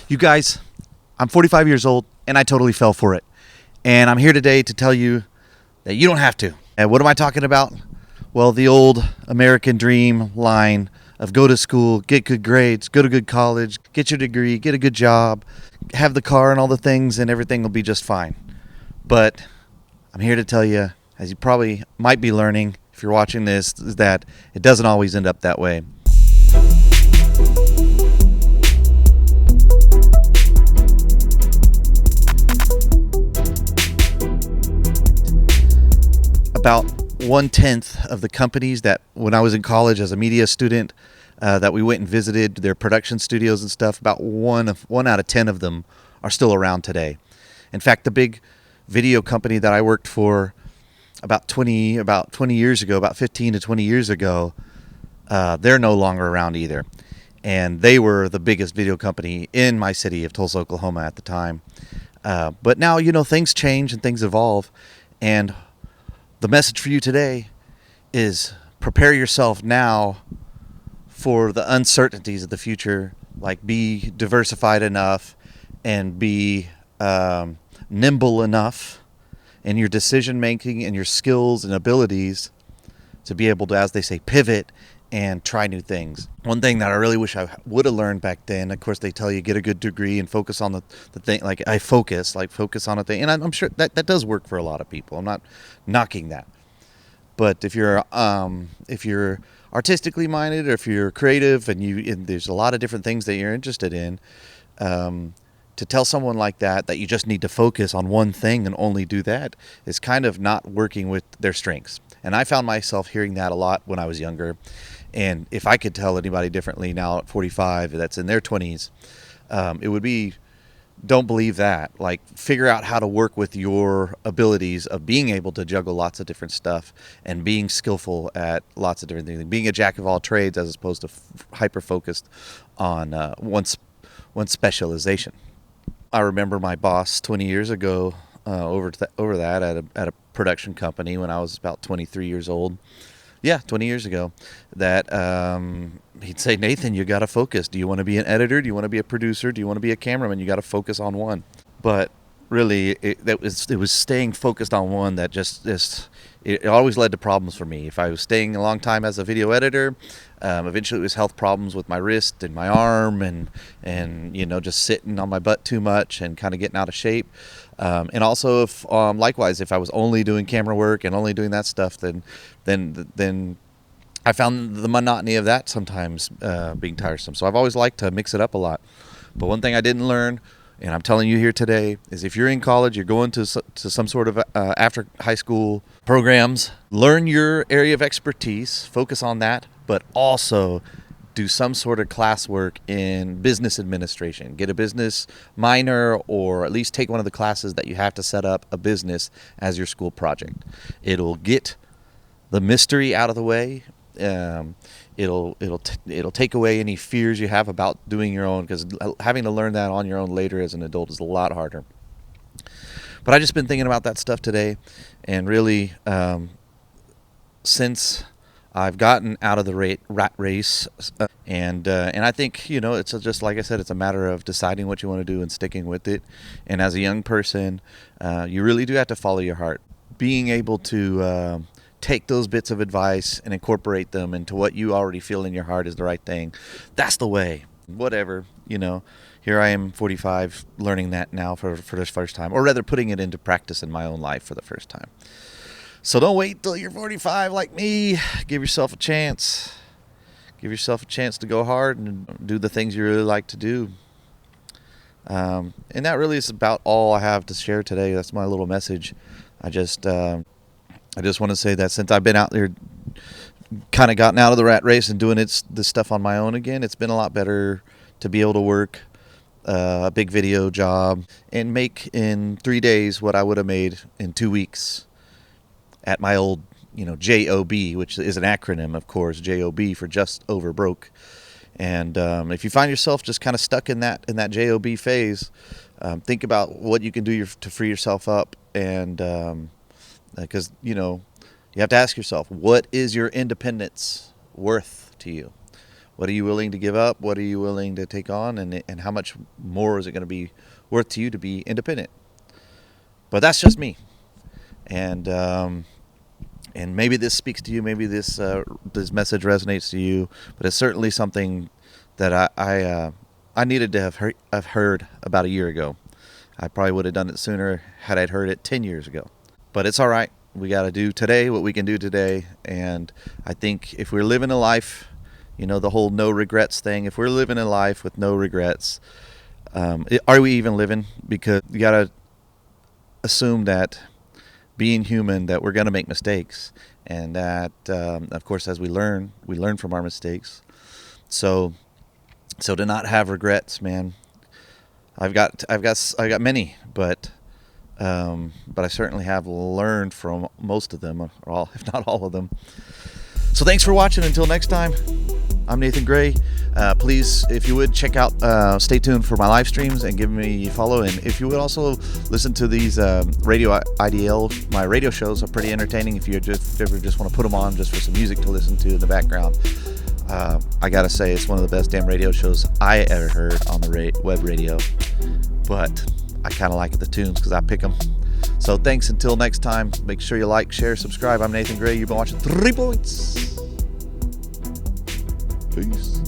You guys, I'm 45 years old and I totally fell for it. And I'm here today to tell you that you don't have to. And what am I talking about? Well, the old American dream line of go to school, get good grades, go to good college, get your degree, get a good job, have the car and all the things, and everything will be just fine. But I'm here to tell you, as you probably might be learning if you're watching this, is that it doesn't always end up that way. About 1/10 of the companies that when I was in college as a media student that we went and visited their production studios and stuff, about one out of 10 of them are still around today. In fact, the big video company that I worked for about 20 years ago, about 15 to 20 years ago, they're no longer around either. And they were the biggest video company in my city of Tulsa, Oklahoma at the time. But now, things change and things evolve. And the message for you today is prepare yourself now for the uncertainties of the future. Like, be diversified enough and be nimble enough in your decision making and your skills and abilities to be able to, as they say, pivot and try new things. One thing that I really wish I would have learned back then, of course, they tell you get a good degree and focus on the thing. Like, focus on a thing. And I'm sure that does work for a lot of people. I'm not knocking that. But if you're artistically minded, or if you're creative and there's a lot of different things that you're interested in, to tell someone like that you just need to focus on one thing and only do that is kind of not working with their strengths. And I found myself hearing that a lot when I was younger. And if I could tell anybody differently now at 45 that's in their 20s, it would be, don't believe that. Like, figure out how to work with your abilities of being able to juggle lots of different stuff and being skillful at lots of different things. Being a jack of all trades as opposed to hyper-focused on one specialization. I remember my boss 20 years ago over that at a production company when I was about 23 years old. Yeah, 20 years ago, that he'd say, Nathan, you got to focus. Do you want to be an editor? Do you want to be a producer? Do you want to be a cameraman? You got to focus on one. But really, it was staying focused on one that just it always led to problems for me. If I was staying a long time as a video editor, eventually it was health problems with my wrist and my arm and just sitting on my butt too much and kind of getting out of shape. And also, if likewise, if I was only doing camera work and only doing that stuff, then I found the monotony of that sometimes being tiresome. So I've always liked to mix it up a lot. But one thing I didn't learn, and I'm telling you here today, is if you're in college, you're going to some sort of after high school programs, learn your area of expertise, focus on that, but also do some sort of classwork in business administration. Get a business minor, or at least take one of the classes that you have to set up a business as your school project. It'll get the mystery out of the way. It'll take away any fears you have about doing your own, because having to learn that on your own later as an adult is a lot harder. But I just been thinking about that stuff today, and really since I've gotten out of the rat race, and I think it's just like I said, it's a matter of deciding what you want to do and sticking with it. And as a young person, you really do have to follow your heart. Being able to take those bits of advice and incorporate them into what you already feel in your heart is the right thing. That's the way. Whatever, here I am, 45, learning that now for the first time, or rather putting it into practice in my own life for the first time. So don't wait till you're 45 like me. Give yourself a chance. Give yourself a chance to go hard and do the things you really like to do. And that really is about all I have to share today. That's my little message. I just want to say that since I've been out there, kind of gotten out of the rat race and doing this stuff on my own again, it's been a lot better to be able to work a big video job and make in 3 days what I would have made in 2 weeks at my old, JOB, which is an acronym, of course, JOB for just over broke. And if you find yourself just kind of stuck in that JOB phase, think about what you can do to free yourself up. And because, you have to ask yourself, what is your independence worth to you? What are you willing to give up? What are you willing to take on? And how much more is it going to be worth to you to be independent? But that's just me. And maybe this speaks to you. Maybe this message resonates to you. But it's certainly something that I needed to have heard about a year ago. I probably would have done it sooner had I heard it 10 years ago. But it's all right. We got to do today what we can do today. And I think if we're living a life, the whole no regrets thing, if we're living a life with no regrets, are we even living? Because you got to assume that being human, that we're going to make mistakes. And that, of course, as we learn from our mistakes. So to not have regrets, man, I've got many, but I certainly have learned from most of them, or all, if not all of them. So thanks for watching. Until next time, I'm Nathan Gray. Please, if you would, check out, stay tuned for my live streams and give me a follow. And if you would also listen to these radio IDL, my radio shows are pretty entertaining. If you ever just want to put them on just for some music to listen to in the background. I gotta say, it's one of the best damn radio shows I ever heard on the web radio. But I kind of like the tunes because I pick them. So thanks. Until next time, make sure you like, share, subscribe. I'm Nathan Gray. You've been watching 3 Points. Peace.